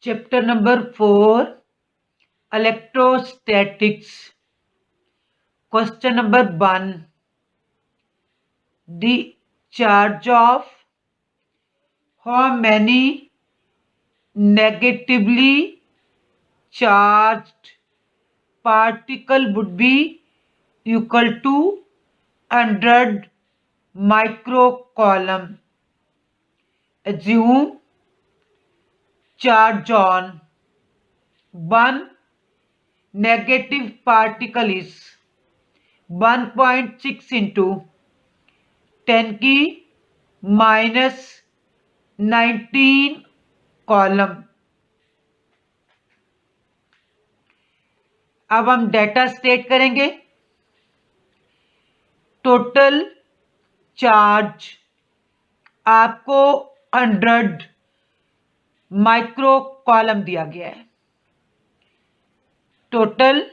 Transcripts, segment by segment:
Chapter number 4, Electrostatics. Question number 1. The charge of how many negatively charged particle would be equal to 100 microcoulomb. Assume charge on one negative particle is 1.6 into 10 की -19 column. अब हम data state करेंगे। Total charge आपको 100 micro column दिया गया है। Total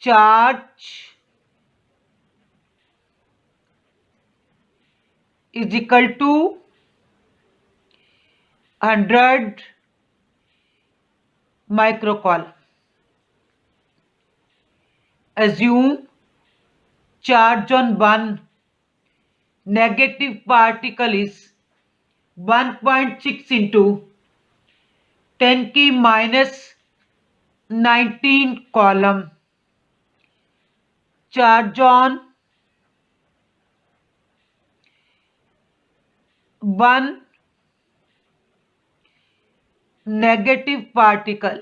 charge is equal to 100 microcoulomb. Assume charge on one negative particle is 1.6 into 10 की -19 column. Charge on one negative particle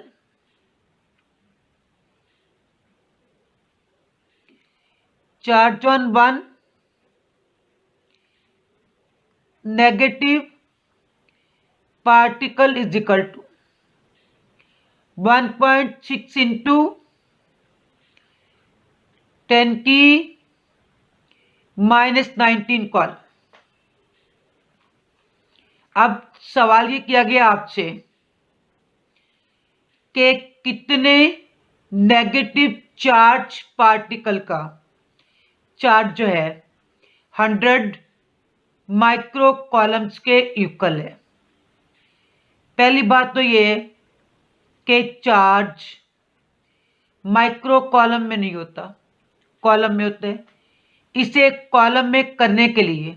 charge on one negative particle is equal to 1.6 into 10 की -19 column. अब सवाल ये किया गया आपसे कि कितने नेगेटिव चार्ज पार्टिकल का चार्ज जो है 100 माइक्रो कॉलम्स के इक्वल है। पहली बात तो ये है कि चार्ज माइक्रो कॉलम में नहीं होता, कॉलम में होते हैं। इसे कॉलम में करने के लिए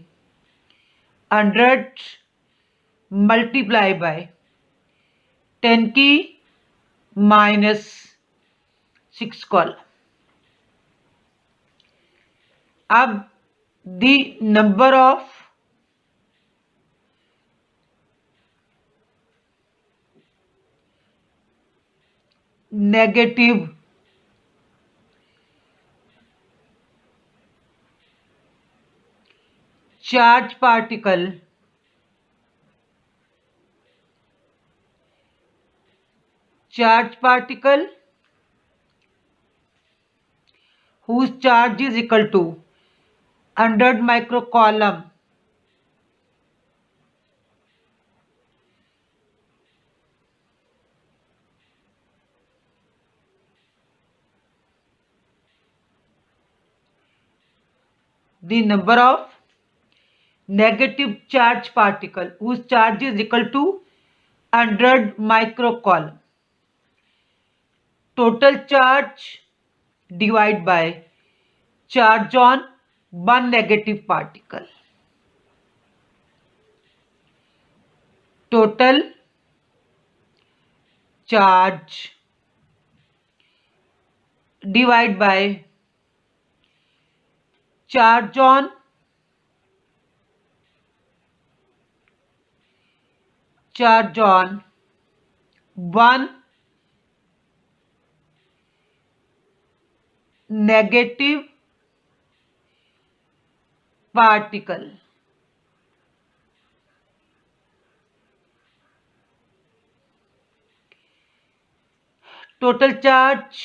100 मल्टीप्लाई बाय 10 की -6 कॉलम। अब the number of negative charge particle whose charge is equal to 100 microcoulomb the number of negative charge particle whose charge is equal to 100 microcoulomb. Total charge divide by charge on one negative particle. Total charge divide by charge on one negative particle. Total charge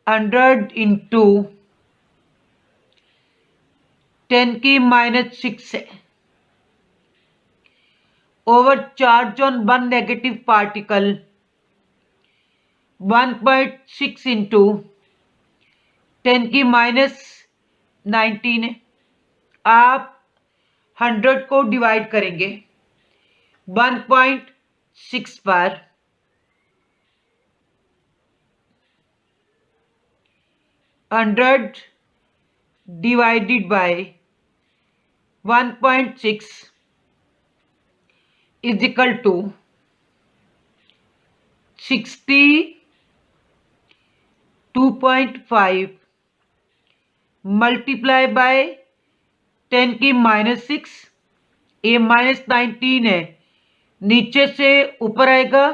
100 into 10 की -6 है over charge on one negative particle 1.6 into 10 की -19 है। आप 100 को divide करेंगे 1.6 पर 100 divided by 1.6 is equal to 62.5 multiply by 10 की -6। ये -19 है, नीचे से ऊपर आएगा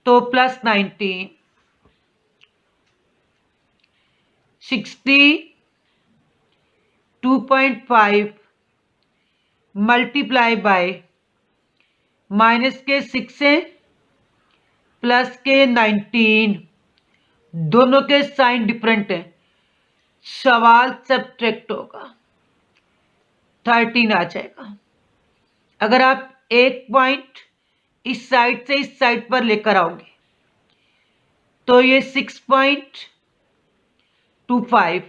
तो +19। 62.5 मल्टीप्लाई बाय माइनस के 6 है प्लस के 19, दोनों के साइन डिफरेंट है, सवाल सब्ट्रैक्ट होगा, 13 आ जाएगा। अगर आप एक पॉइंट इस साइड से इस साइड पर लेकर आओगे तो ये 6.25,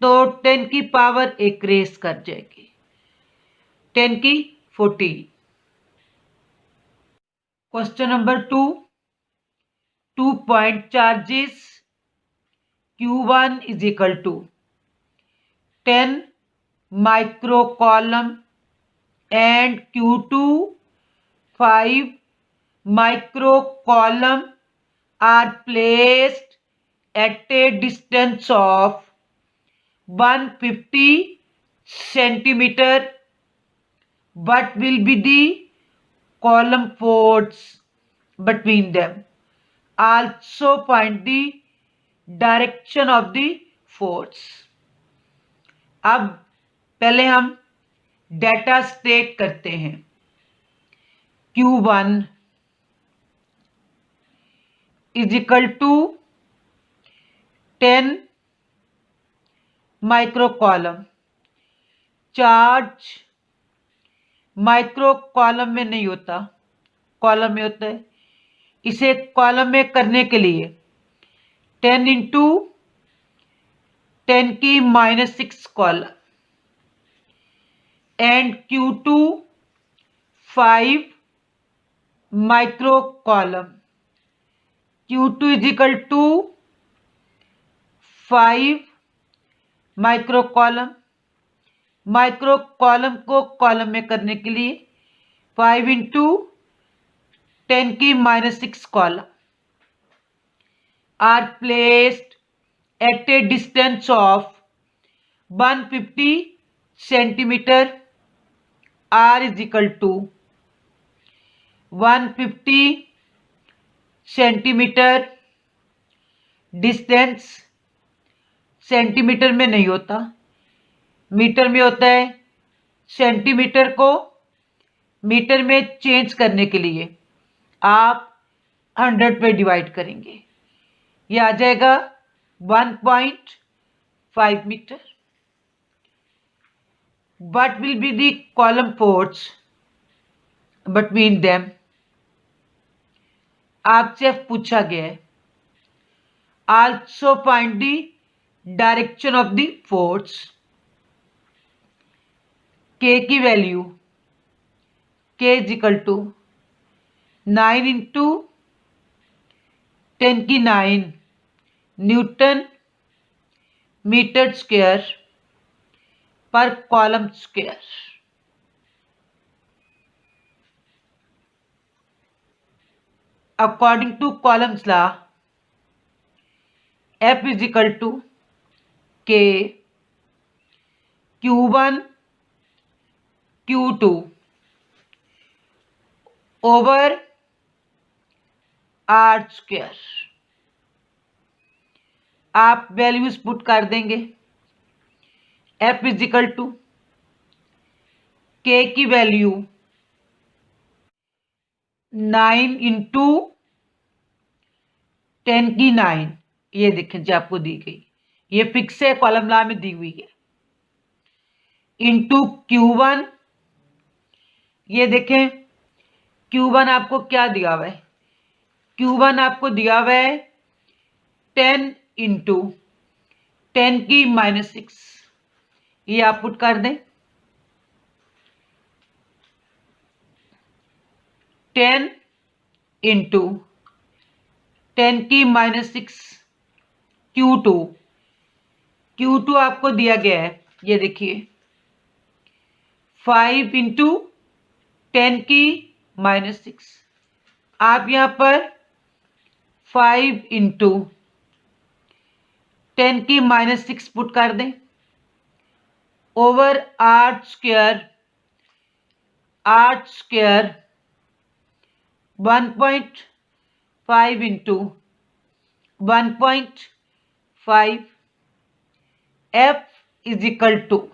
तो 10 की पावर एक रेस कर जाएगी, 10 की 14। Question number 2 point charges Q1 is equal to 10 microcoulomb and Q2 5 microcoulomb are placed at a distance of 150 centimeter. What will be the column force between them? Also find the direction of the force. अब पहले हम data state करते हैं। Q1 is equal to 10 micro coulomb. Charge micro coulomb में नहीं होता, column में होता है। इसे कॉलम में करने के लिए 10 इंटू 10 की -6 coulomb and Q2 5 micro coulomb. Q2 is equal to 5 micro coulomb. Micro coulomb को कॉलम में करने के लिए 5 इंटू 10 की -6 coulomb are placed at a distance of 150 centimeter. R is equal to 150 centimeter distance। Centimetre में नहीं होता, मीटर में होता है। सेंटीमीटर को मीटर में चेंज करने के लिए आप 100 पे डिवाइड करेंगे, ये आ जाएगा 1.5 metre. What will be the column force between them? आपसे पूछा गया है। Also find the direction of the force। K की value K is equal to 9 into 10 की 9 न्यूटन मीटर स्क्वायर पर coulomb square. According to coulomb's law F is equal to K Q1 Q2 over R square. आप values put कर देंगे। F is equal to K की value 9 into 10 की 9, ये देखें जो आपको दी गई, ये फिक्स है, कॉलम लॉ में दी हुई है। इंटू Q1, ये देखें Q1 आपको क्या दिया हुआ है, Q1 आपको दिया हुआ है 10 इंटू 10 की -6, ये आप पुट कर दें। 10 इंटू 10⁻⁶ Q2। Q2 आपको दिया गया है, ये देखिए 5 इंटू 10⁻⁶। आप यहाँ पर 5 इंटू 10⁻⁶ पुट कर दें over R square 1.5 into 1.5 F is equal to,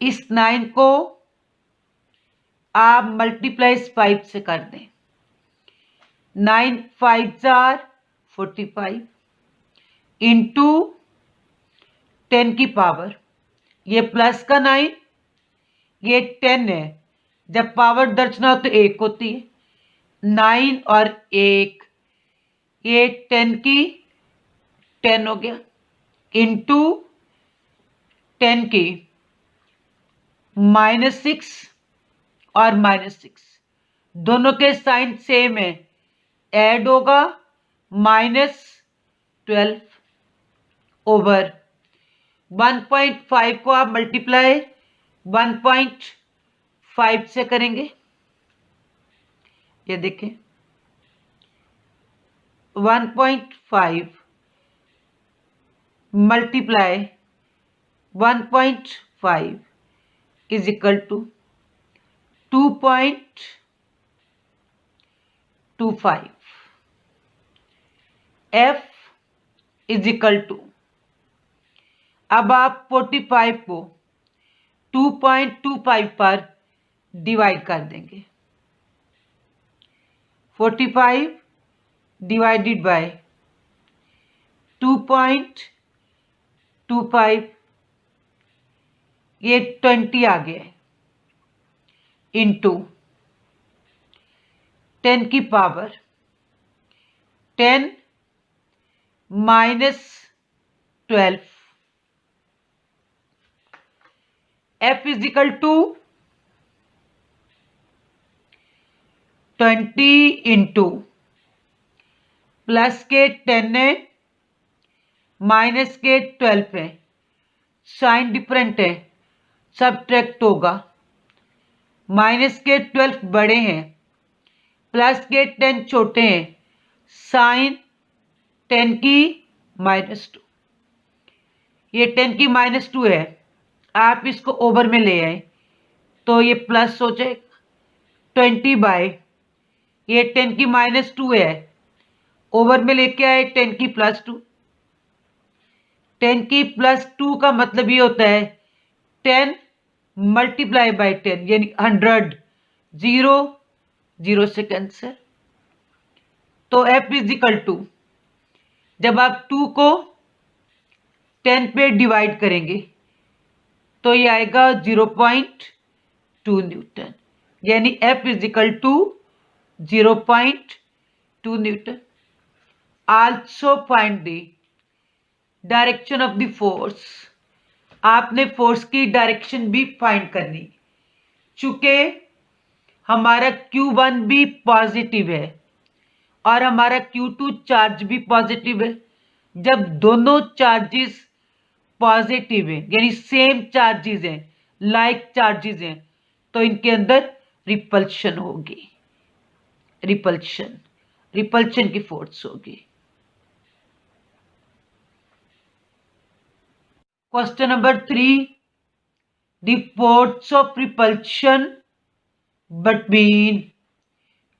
इस 9 को आप मल्टीप्लाई 5 से कर दें। 9 5 आर 45 इंटू 10 की पावर, ये प्लस का 9, ये 10 है, जब पावर दर्जना हो तो 1 होती है। 9 और 1, ये 10 की 10 हो गया, इंटू 10 की -6 और -6, दोनों के साइन सेम है, ऐड होगा -12 ओवर 1.5 को आप मल्टीप्लाई 1.5 से करेंगे। ये देखें 1.5 multiply 1.5 is equal to 2.25। F is equal to, अब आप 45 को 2.25 पर डिवाइड कर देंगे। 45 डिवाइडेड बाय 2.25, ये 20 आ गया है, इंटू 10 की power 10 -12। F is equal to 20 into plus के 10 है, माइनस के 12 है, साइन डिफरेंट है, सब्ट्रैक्ट होगा। माइनस के 12 बड़े हैं, प्लस के 10 छोटे हैं, साइन 10 की -2, ये 10 की -2 है, आप इसको ओवर में ले आए तो ये प्लस हो जाएगा। 20 बाय, ये 10 की -2 है, ओवर में लेके आए 10 की +2। 10 की +2 का मतलब ये होता है 10 मल्टीप्लाई बाय 10 यानी 100, 0 0 से कैंसर। तो F इज इक्वल टू, जब आप 2 को 10 पे डिवाइड करेंगे तो ये आएगा 0.2 न्यूटन, यानी F is equal to 0.2 newton. Also find the direction of the force, आपने फोर्स की डायरेक्शन भी फाइंड करनी। चूंकि हमारा Q1 भी पॉजिटिव है और हमारा Q2 चार्ज भी पॉजिटिव है, जब दोनों चार्जेस पॉजिटिव है यानी सेम चार्जेस हैं, लाइक चार्जेस हैं, तो इनके अंदर रिपल्शन होगी, रिपल्शन की फोर्स होगी। Question number 3, the force of repulsion between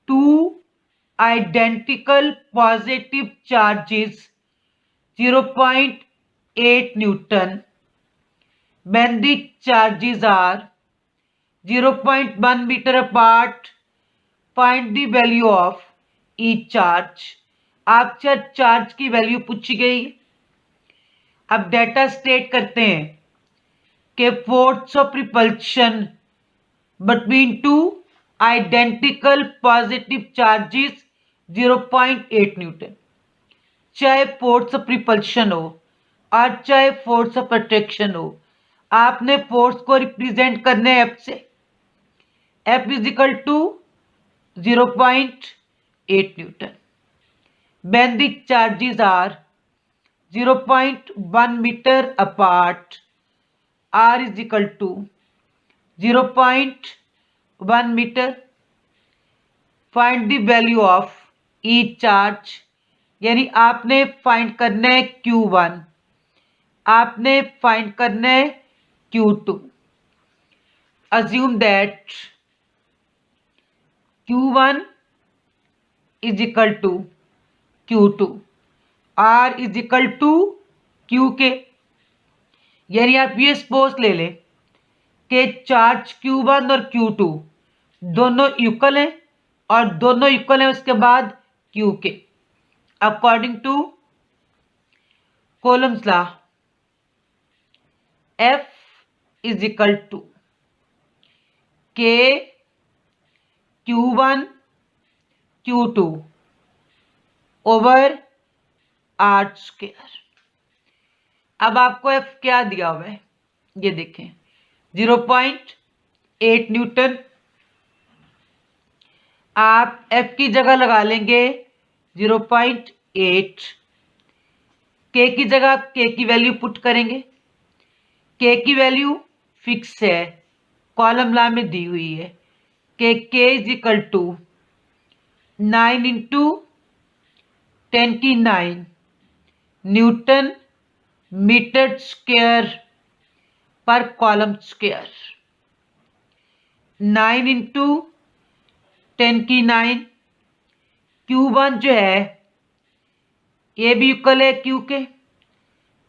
two identical positive charges 0.8 Newton when the charges are 0.1 meter apart. Find the value of each charge. आपसे charge की वैल्यू पूछी गई। अब डेटा स्टेट करते हैं कि force of repulsion between two identical positive charges 0.8 Newton. चाहे force of repulsion हो और चाहे फोर्स ऑफ अट्रैक्शन हो, आपने फोर्स को रिप्रेजेंट करना है F से। F is equal to 0.8 Newton. When the charges are 0.1 meter apart, R is equal to 0.1 meter. Find the value of each charge. यानी आपने फाइंड करना है Q1, आपने फाइंड करना है Q2. Assume that Q1 is equal to Q2, R is equal to QK. यानी आप ये सपोज ले लें कि चार्ज Q1 और Q2 दोनों इक्वल हैं और दोनों इक्वल हैं उसके बाद QK. According to coulomb's law, F is equal to K Q1 Q2 over R square. अब आपको F क्या दिया हुआ है ये देखें, 0.8 न्यूटन. आप F की जगह लगा लेंगे 0.8. K की जगह आप K की वैल्यू पुट करेंगे. K की वैल्यू फिक्स है, कॉलम लॉ में दी हुई है कि K is equal to 9 into 10⁹ newton metre square पर कॉलम स्क्वायर. 9 इंटू 10⁹ Q1 जो है ये भी इक्वल है Q के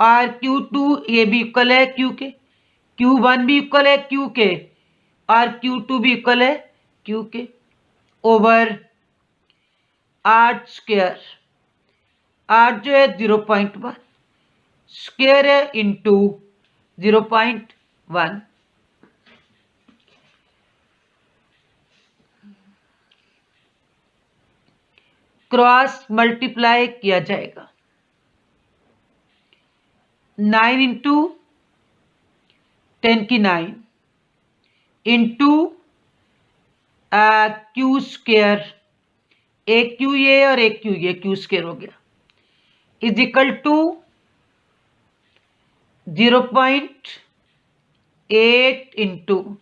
और Q2 ये भी इक्वल है Q के. Q1 भी इक्वल है Q के और Q2 भी इक्वल है Q के ओवर R स्क्वायर. R जो है 0.1 स्क्वायर है इंटू 0.1. क्रॉस मल्टीप्लाई किया जाएगा. 9 इंटू 10⁹ इंटू Q स्क्वायर, एक Q ये और एक Q ये, Q स्क्वायर हो गया, is equal to 0.8 into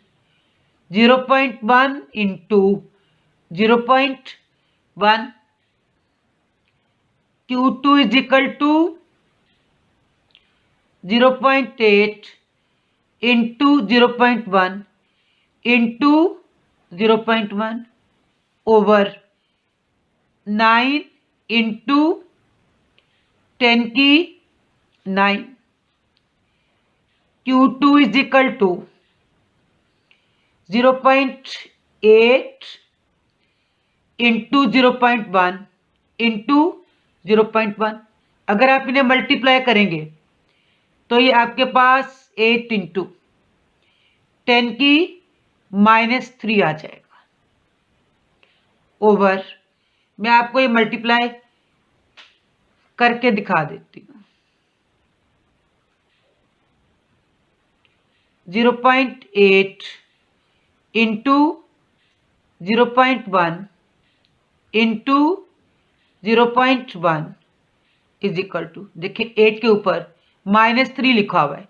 0.1 into 0.1. Q2 is equal to 0.8 into 0.1 into 0.1 over 9 into 10⁹. Q2 is equal to 0.8 into 0.1 into 0.1. अगर आप इन्हें मल्टीप्लाई करेंगे तो ये आपके पास 8 इंटू 10⁻³ आ जाएगा ओवर, मैं आपको ये मल्टीप्लाई करके दिखा देती हूँ. 0.8 into 0.1 into 0.1 is equal to, देखिए 8 के ऊपर -3 लिखा हुआ है,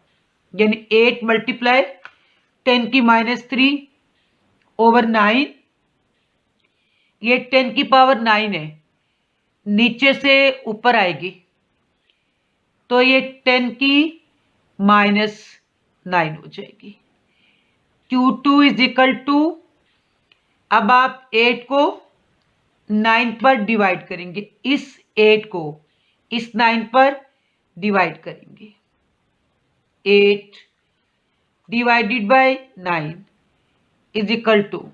यानी 8 मल्टीप्लाई 10⁻³ ओवर 9. ये 10⁻9 है, नीचे से ऊपर आएगी तो ये 10⁻9 हो जाएगी. Q2 इज इक्वल टू, अब आप 8 को 9 पर डिवाइड करेंगे, इस 8 को इस 9 पर डिवाइड करेंगे. 8 divided by 9 is equal to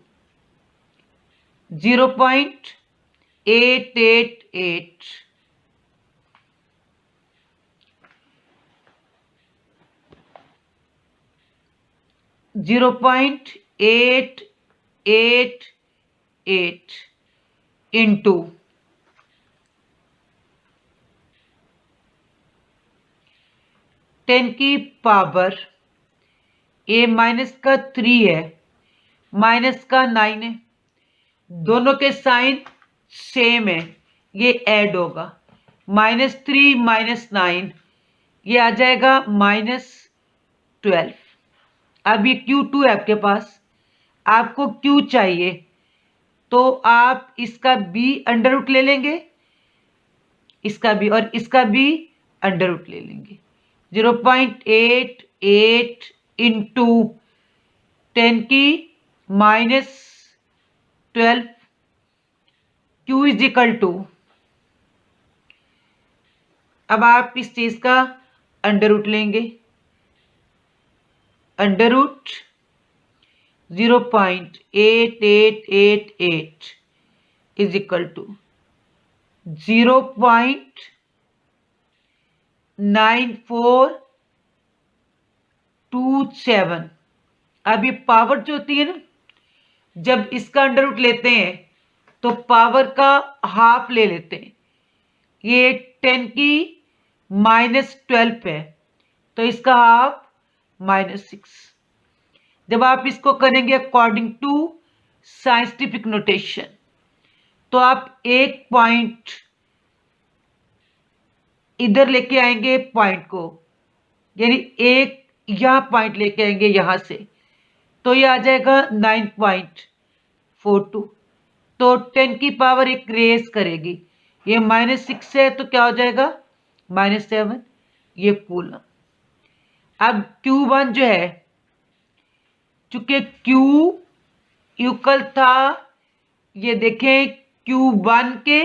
0.888 0.888 into 10⁻, A- का 3 है माइनस का 9 है, दोनों के साइन सेम है, ये ऐड होगा। -3 -9 ये आ जाएगा -12। अब ये Q2 है आपके पास, आपको Q चाहिए तो आप इसका b अंडर रूट ले लेंगे, इसका भी और इसका भी अंडर रूट ले लेंगे। 0.88 इंटू 10 की -12 Q इज इक्वल टू, अब आप इस चीज का अंडर रूट लेंगे, under root 0.8888 is equal to 0.9427। अब ये पावर जो होती है ना, जब इसका अंडर रूट लेते हैं तो पावर का हाफ ले लेते हैं। ये 10 की -12 है तो इसका हाफ -6। जब आप इसको करेंगे अकॉर्डिंग टू साइंटिफिक नोटेशन तो आप एक पॉइंट इधर लेके आएंगे पॉइंट को, यानी एक यहां पॉइंट लेके आएंगे यहां से, तो ये आ जाएगा 9.42। तो 10 की पावर एक रेस करेगी, ये -6 है तो क्या हो जाएगा -7, ये कूलम। अब Q1 जो है, चूंकि Q इक्वल था, ये देखें Q1 के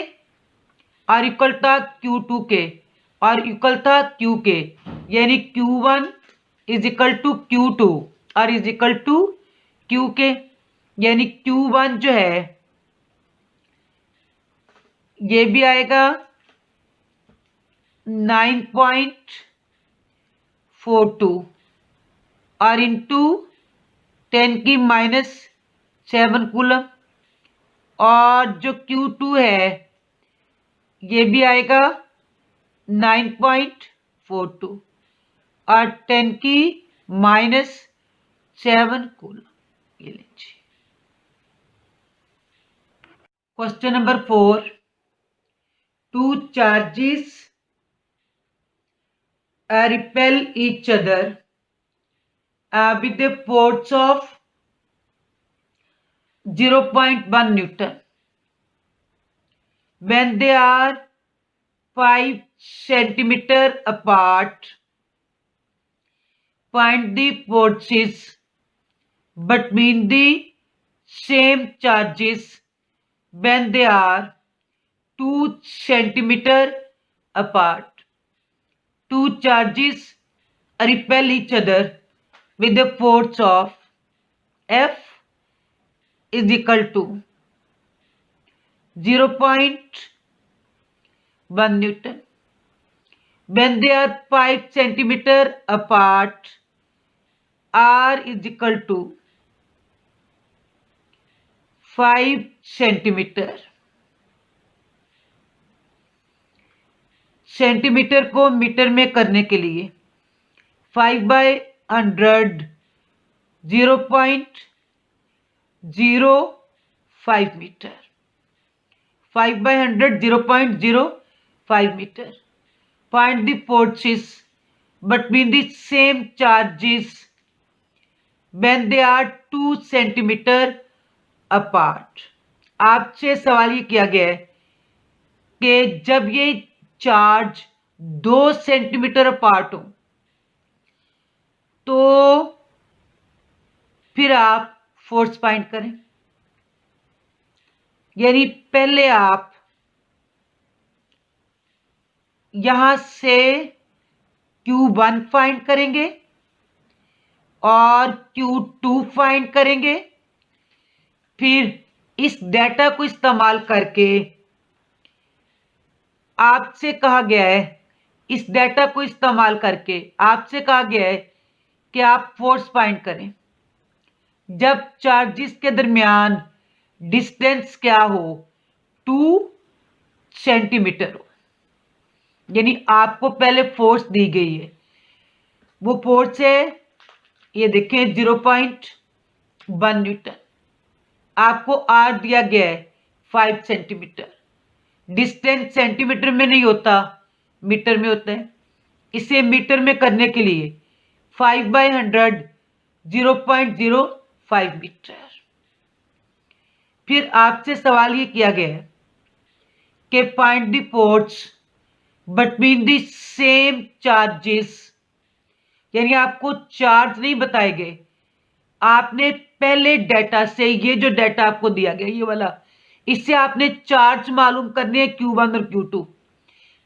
और इक्वल था Q2 के और इक्वल था Q के, यानी Q1 is equal to Q2 और इज इक्वल टू Q के, यानी Q1 जो है ये भी आएगा 9.42 और इंटू 10 की -7 कूलम, और जो Q2 है ये भी आएगा 9.42 और 10 की -7 कूलम। ये लीजिए question number 4। Two charges repel each other with the force of 0.1 Newton when they are 5 centimeter apart. Find the forces between the same charges when they are 2 centimeter apart. Two charges repel each other with the force of F is equal to 0.1 Newton. When they are 5 centimeter apart, R is equal to 5 centimeter. Centimetre को metre में करने के लिए 5/100 0.05 metre, 5/100 0.05 metre. Find the forces between the same charges when they are 2 centimeter apart. आपसे सवाल ये किया गया है कि जब ये चार्ज 2 सेंटीमीटर अपार्ट हो तो फिर आप फोर्स फाइंड करें। यानी पहले आप यहां से Q1 फाइंड करेंगे और Q2 फाइंड करेंगे, फिर इस डेटा को इस्तेमाल करके आपसे कहा गया है, इस डेटा को इस्तेमाल करके आपसे कहा गया है कि आप फोर्स फाइंड करें जब चार्जेस के दरमियान डिस्टेंस क्या हो, 2 सेंटीमीटर हो। यानी आपको पहले फोर्स दी गई है, वो फोर्स है ये देखें 0.1 न्यूटन। आपको आर दिया गया है 5 सेंटीमीटर। डिस्टेंस सेंटीमीटर में नहीं होता, मीटर में होता है। इसे मीटर में करने के लिए 5/100 0.05 मीटर। फिर आपसे सवाल ये किया गया है कि find the ports between the same charges, यानी आपको चार्ज नहीं बताए गए, आपने पहले डाटा से, ये जो डाटा आपको दिया गया ये वाला, इससे आपने चार्ज मालूम करनी है Q1 और Q2।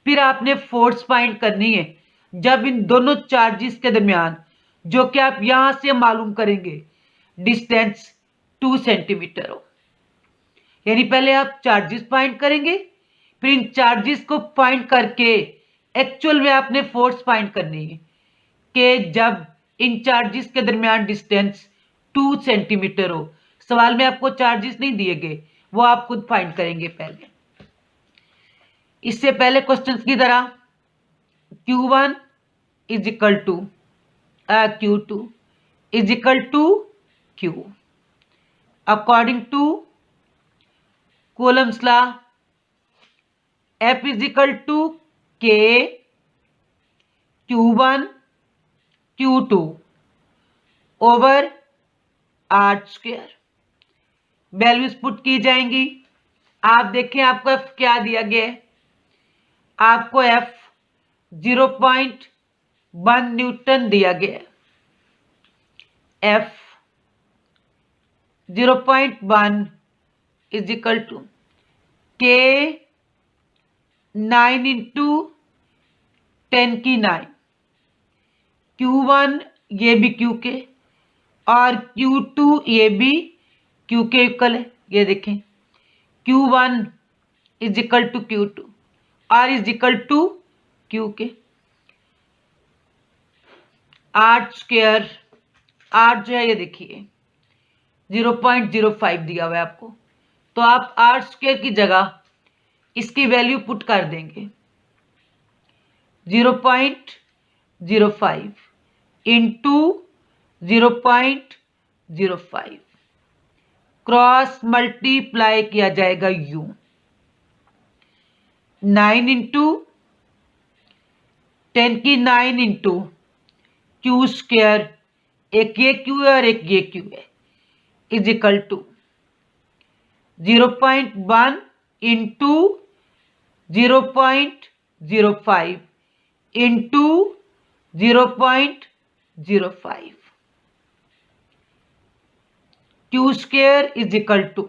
फिर आपने फोर्स फाइंड करनी है जब इन दोनों चार्जेस के दरमियान, जो कि आप यहां से मालूम करेंगे, डिस्टेंस 2 सेंटीमीटर हो। यानी पहले आप चार्जेस फाइंड करेंगे, फिर इन चार्जेस को फाइंड करके एक्चुअल में आपने फोर्स फाइंड करनी है कि जब इन चार्जेस के दरमियान डिस्टेंस 2 सेंटीमीटर हो। सवाल में आपको चार्जेस नहीं दिए गए, वो आप खुद फाइंड करेंगे पहले। इससे पहले क्वेश्चन की तरह Q1 is equal to Q2 is equal to Q according to Coulomb's law. F is equal to K Q1 Q2 over R square. Values put की जाएंगी। आप देखें आपको F क्या दिया गया है, आपको F 0.1 न्यूटन दिया गया है। F 0.1 is equal to K 9 into 10⁹। Q1 ये भी Q के और Q2 ये भी Q के इक्वल है। ये देखें Q1 is equal to Q2 R is equal to Q के। R स्क्वायर, R जो है ये देखिए 0.05 दिया हुआ है आपको, तो आप R स्क्वायर की जगह इसकी वैल्यू पुट कर देंगे 0.05 इंटू 0.05, क्रॉस मल्टीप्लाई किया जाएगा यूं 9 इंटू 10⁹ इंटू Q स्क्वायर, एक ये Q है और एक ये Q है, is equal to 0.1 into 0.05 into 0.05। Q square is equal to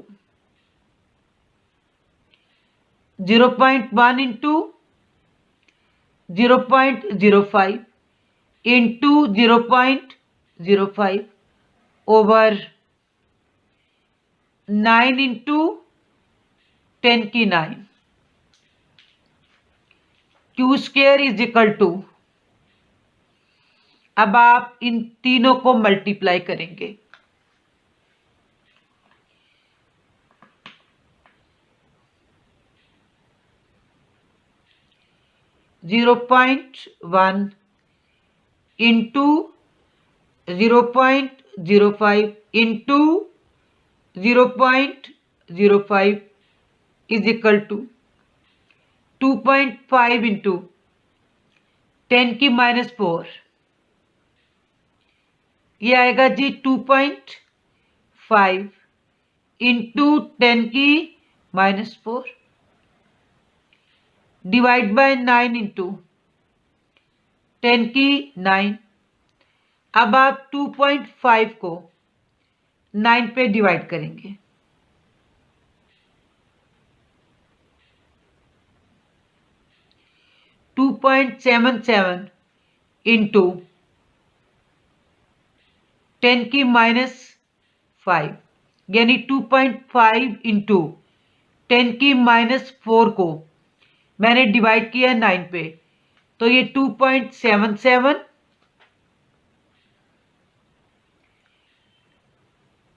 0.1 into 0.05 into 0.05 over 9 into 10⁹। Q square is equal to, अब आप इन तीनों को मल्टीप्लाई करेंगे 0.1 into 0.05 into 0.05 is equal to 2.5 into 10⁻⁴। ये आएगा जी 2.5 इंटू 10⁻⁴ डिवाइड बाय 9 इंटू 10⁹। अब आप 2.5 को 9 पे डिवाइड करेंगे 2.77 इंटू 10⁻⁵, यानी 2.5 इंटू 10⁻⁴ को मैंने डिवाइड किया 9 पे, तो ये 2.77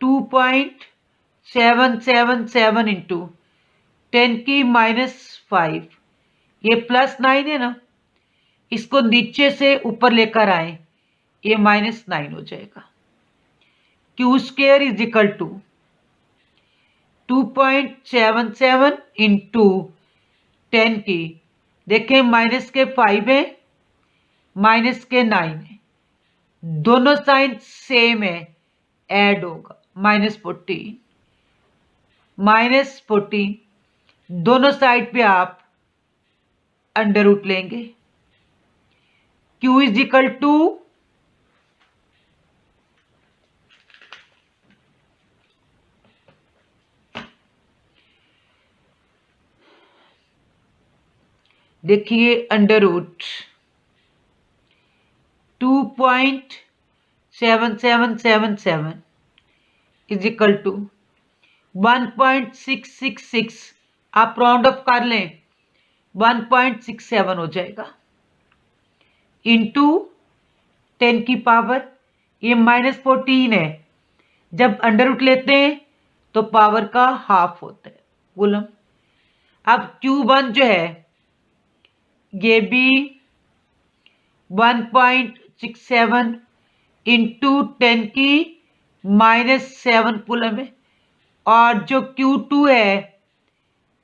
2.777 इंटू 10⁻⁵, ये +9 है ना, इसको नीचे से ऊपर लेकर आए, ये -9 हो जाएगा। Q square is equal to 2.77 into 10 की, देखें माइनस के 5 है, माइनस के 9 है, दोनों साइन सेम है, ऐड होगा -14, -14, दोनों साइड पे आप अंडर रूट लेंगे। Q इज इक्वल टू देखिए under root 2.7777 is equal to 1.666, आप राउंड ऑफ कर लें 1.67 हो जाएगा, इंटू 10 की पावर, ये -14 है, जब अंडर रूट लेते हैं तो पावर का हाफ होता है कूलम। अब Q1 जो है ये भी 1.67 इंटू 10 की -7 कूलम है, और जो Q2 है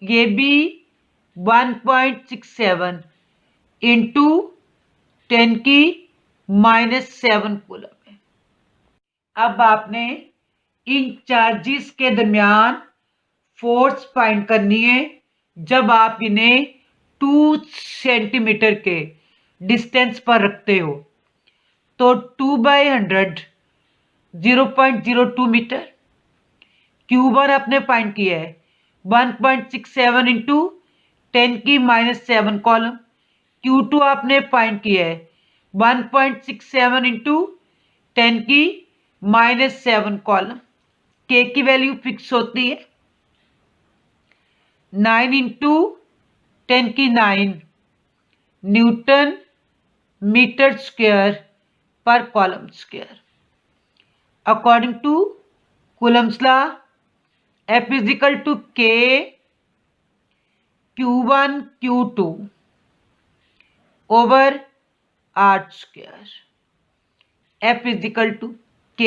ये भी 1.67 इंटू 10 की -7 कूलम है। अब आपने इन चार्जेस के दरमियान फोर्स फाइंड करनी है जब आप इन्हें 2 सेंटीमीटर के डिस्टेंस पर रखते हो। तो 2/100 0.02 मीटर। Q1 आपने फाइंड किया है 1.67 इंटू 10 की -7 कॉलम। Q2 आपने फाइंड किया है 1.67 इंटू 10 की -7 कॉलम। K की वैल्यू फिक्स होती है 9 इंटू 10 की 9 न्यूटन मीटर स्क्वायर पर coulomb square. According to Coulomb's law, F is equal to K Q1 Q2 over R square. F is equal to K,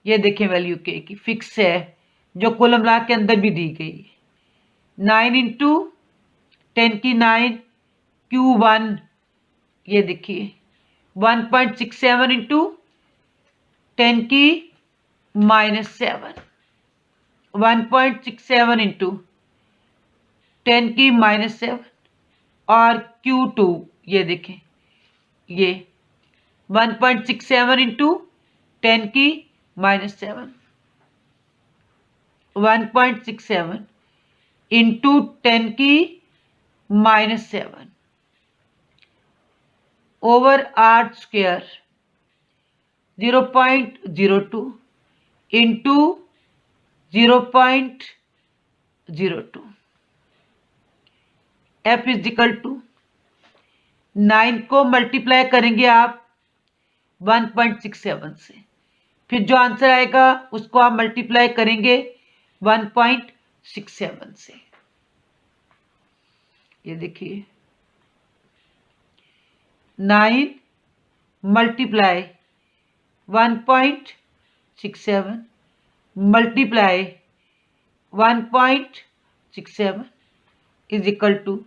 ये देखें वैल्यू K की fix है जो कूलम लॉ के अंदर भी दी गई है। 9 इंटू 10 की 9 Q1, ये देखिए 1.67 इंटू 10 की -7, 1.67 इंटू 10 की -7, और Q2 ये देखें ये 1.67 इंटू 10 की -7, 1.67 इंटू 10 की -7 over R square 0.02 into 0.02। F is equal to 9 को मल्टीप्लाई करेंगे आप 1.67 से, फिर जो आंसर आएगा उसको आप मल्टीप्लाई करेंगे 1.67 से। ये देखिए 9 multiply 1.67 multiply 1.67 is equal to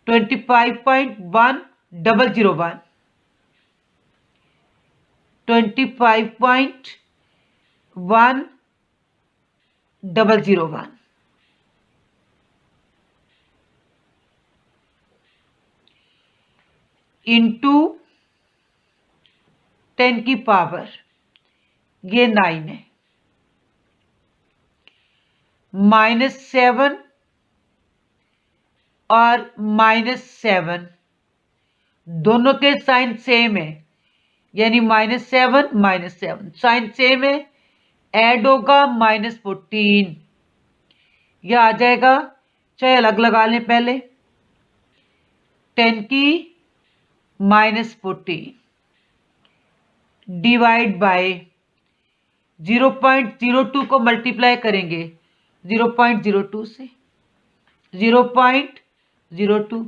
25.1001, 25.1001 into 10 की पावर, ये 9 है, -7 और -7 दोनों के साइन सेम है, यानी -7 -7 साइन सेम है, ऐड होगा -14, यह आ जाएगा, चाहे अलग लगा लें पहले, 10 की -14 डिवाइड बाय 0.02 को मल्टीप्लाई करेंगे 0.02 से, 0.02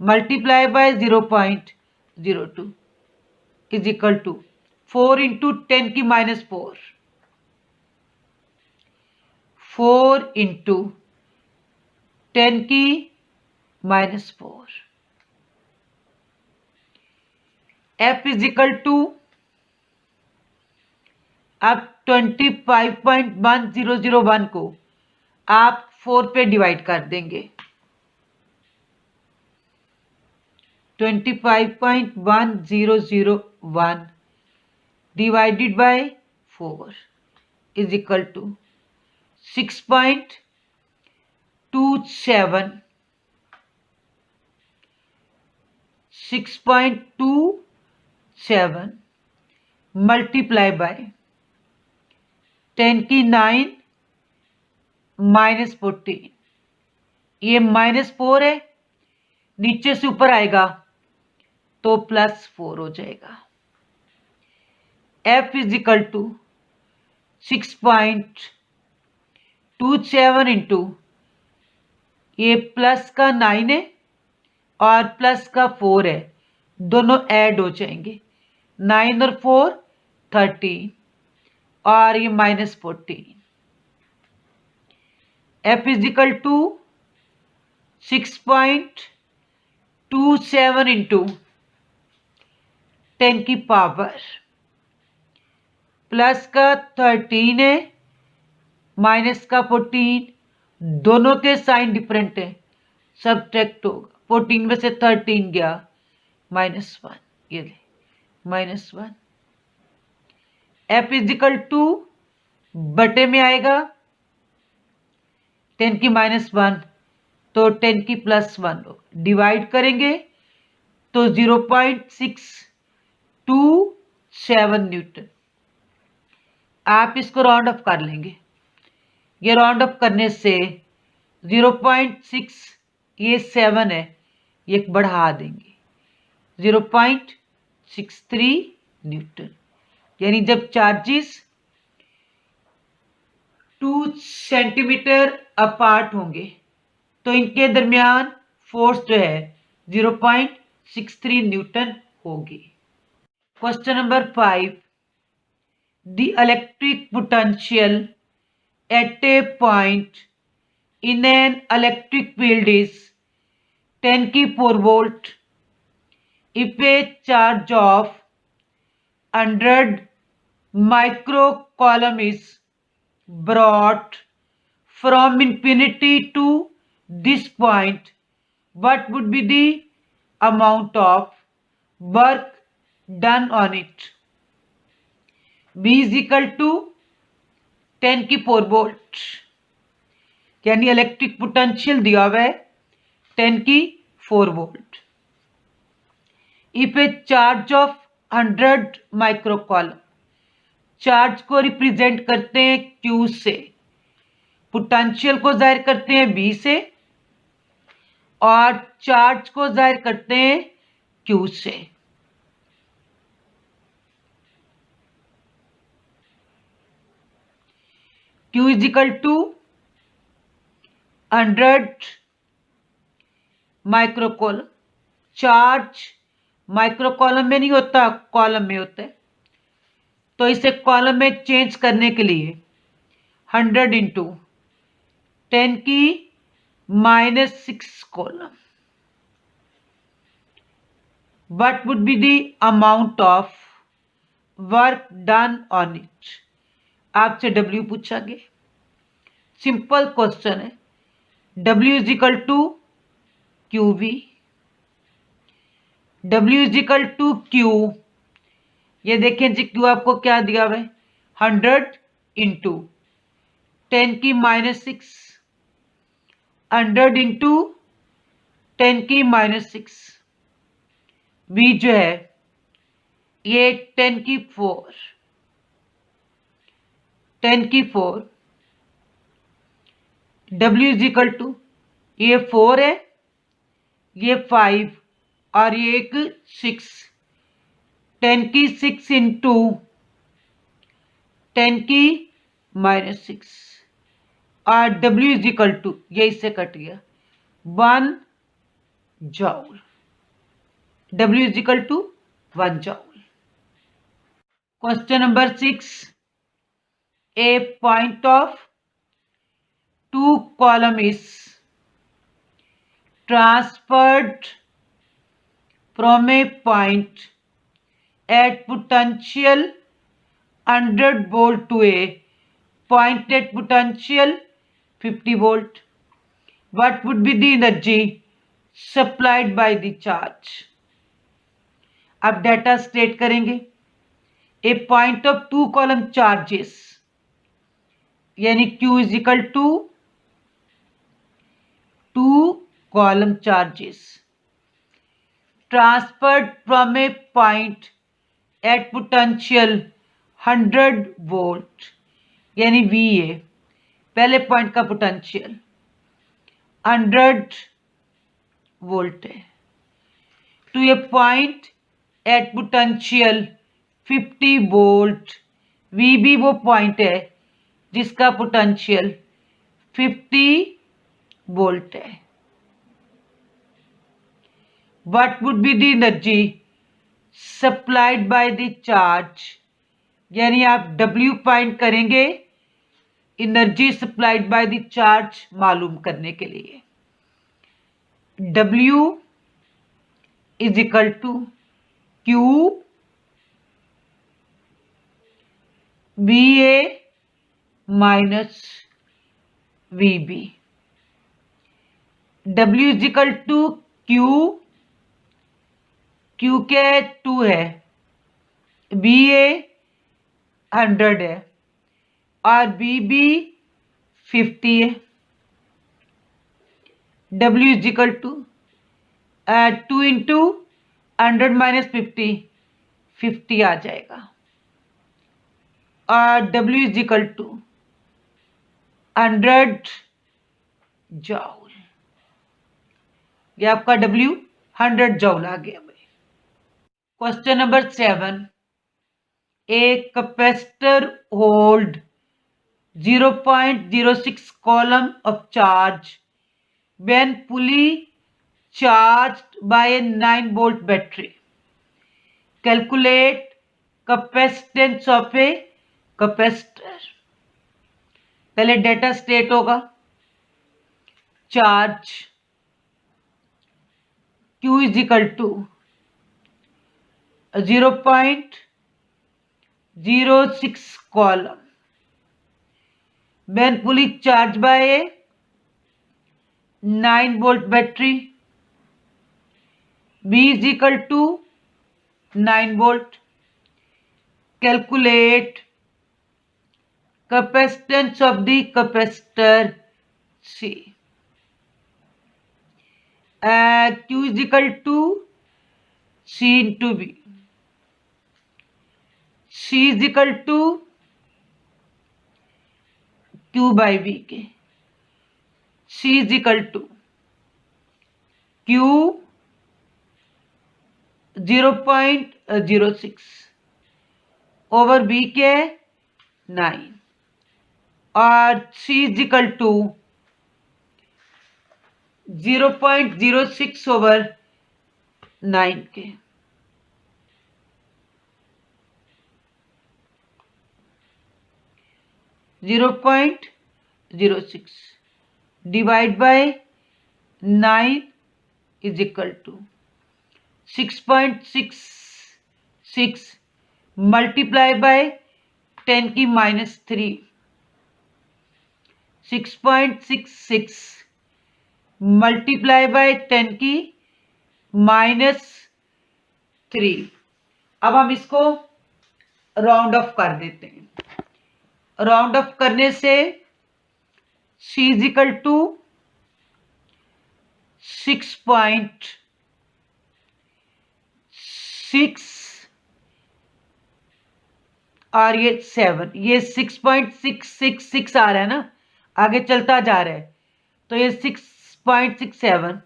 multiply by 0.02 is equal to 4 into 10 की -4, 4 इंटू 10 की -4। F इज इक्वल टू, अब 25.1001 को आप 4 पे डिवाइड कर देंगे। 25.1001 divided by 4 is equal to 6.27 multiply by 10 की 9 -14। ये -4 है, नीचे से ऊपर आएगा तो +4 हो जाएगा। F is equal to 6.27 into, ये प्लस का 9 है और प्लस का 4 है, दोनों ऐड हो जाएंगे। 9 और 4 13 और ये -14। F is equal to 6.27 into 10 की पावर, प्लस का 13 है माइनस का 14, दोनों के साइन डिफरेंट है, सब्ट्रैक्ट होगा। 14 में से 13 गया -1, ये ले -1। F इज इक्वल टू बटे में आएगा 10 की -1 तो 10 की +1 डिवाइड करेंगे तो 0.627 न्यूटन। आप इसको राउंड अप कर लेंगे। ये राउंड अप करने से 0.6, ये 7 है, ये बढ़ा देंगे 0.63 न्यूटन। यानी जब चार्जेस 2 सेंटीमीटर अपार्ट होंगे तो इनके दरमियान फोर्स जो है 0.63 न्यूटन होगी। Question number 5, the electric potential at a point in an electric field is 10 की 4 volt if a charge of 100 microcoulomb is brought from infinity to this point, what would be the amount of work done on it? B is equal to 10 की 4 volt, यानी electric potential दिया हुआ है 10 की 4 volt. If a charge of 100 microcoulomb, charge को represent करते हैं Q से, पोटेंशियल को जाहिर करते हैं B से, और चार्ज को जाहिर करते हैं Q से। Q is equal to 100 microcoulomb. Charge microcoulomb में नहीं होता, कॉलम में होता है, तो इसे कॉलम में चेंज करने के लिए 100 इंटू 10 की -6 coulomb, what would be the amount of work done on it. आपसे W पूछा गया, सिंपल क्वेश्चन है। W is equal to QV, W is equal to Q, ये देखें जी Q आपको क्या दिया हुआ है 100 इंटू 10 की -6, 100 इंटू 10 की -6, V जो है ये 10 की 4, 10 की 4, W इज इक्वल टू, ये 4 है, ये 5 और ये एक 6, 10 की 6 इंटू 10 की -6, और W इज इक्वल टू, ये इससे कट गया 1 joule. W is equal to 1 joule. Question number 6, a point of 2 coulomb is transferred from a point at potential 100 volt to a point at potential 50 volt. What would be the energy supplied by the charge? अब data state करेंगे. A point of 2 coulomb charges यानी Q is equal to 2 coulomb charges transferred from a point at potential 100 volt यानी VA, पहले पॉइंट का potential 100 volt है, to a point at potential 50 volt. VB वो पॉइंट है जिसका पोटेंशियल 50 वोल्ट है. What would be the energy supplied by the charge, यानी आप W फाइंड करेंगे energy supplied by the charge मालूम करने के लिए. W is equal to Q VA minus VB. W is equal to Q के 2 है, VA 100 है और VB 50 है. W is equal to 2 into 100 minus 50 आ जाएगा और W is equal to 100 joule. ये आपका W 100 जॉल आ गया भाई. Question number 7. A capacitor hold 0.06 column of charge when fully charged by a 9 volt battery. Calculate capacitance of a capacitor. पहले data state होगा. Charge Q is equal to 0.06 column when fully charged by a 9 volt battery. B is equal to 9 volt. Calculate capacitance of the capacitor C. Q is equal to C into B. C is equal to Q by V के. C is equal to Q 0.06 over B के 9 और C is equal to 0.06 over 9 के. Zero point 06 divide by 9 is equal to 6.66 multiply by 10 की minus 3. 6.66 multiply by 10 की minus 3. अब हम इसको round of कर देते हैं. राउंड ऑफ करने से C इज इक्वल टू 6.6 और ये 7, ये 6.666 आ रहा है ना, आगे चलता जा रहा है. तो ये 6.67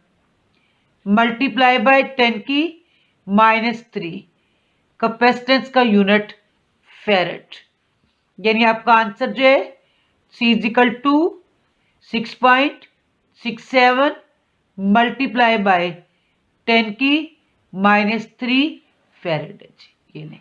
मल्टीप्लाई बाय 10 की माइनस 3. कैपेसिटेंस का यूनिट फेरेड. यानी आपका आंसर जो है C is equal to 6.67 multiply by 10 की माइनस 3 फेरेड है. ये नहीं.